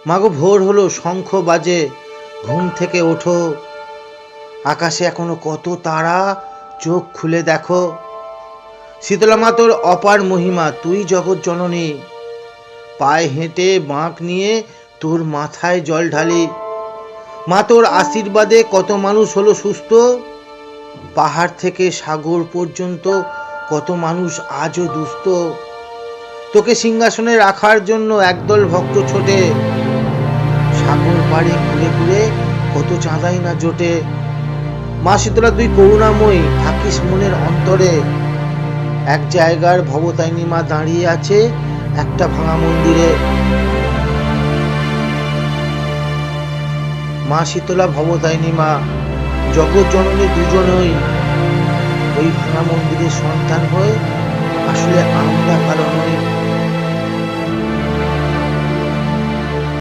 মাগো ভোর হলো, শঙ্খ বাজে, ঘুম থেকে ওঠো, আকাশে এখনো কত তারা, চোখ খুলে দেখো। শীতলা মা তোর অপার মহিমা, তুই জগৎ জননী, পায়ে হেঁটে বাঁক নিয়ে তোর মাথায় জল ঢালি। মা তোর আশীর্বাদে কত মানুষ হলো সুস্থ, পাহাড় থেকে সাগর পর্যন্ত কত মানুষ আজও দুস্থ। তোকে সিংহাসনে রাখার জন্য একদল ভক্ত ছোটে, সাগর পাড়ে ঘুরে ঘুরে কত চাঁদাই না জোটে। মা শীতলা তুই করুণাময়ী, থাকিস মনের অন্তরে, এক জায়গার ভবতারিণী মা দাঁড়িয়ে আছে একটা ভাঙা মন্দিরে। মা শীতলা, ভবতারিণী মা, জগৎ জননী দুজনই ওই ভাঙা মন্দিরের সন্তান হয়ে আসলে আমরা কারো নই।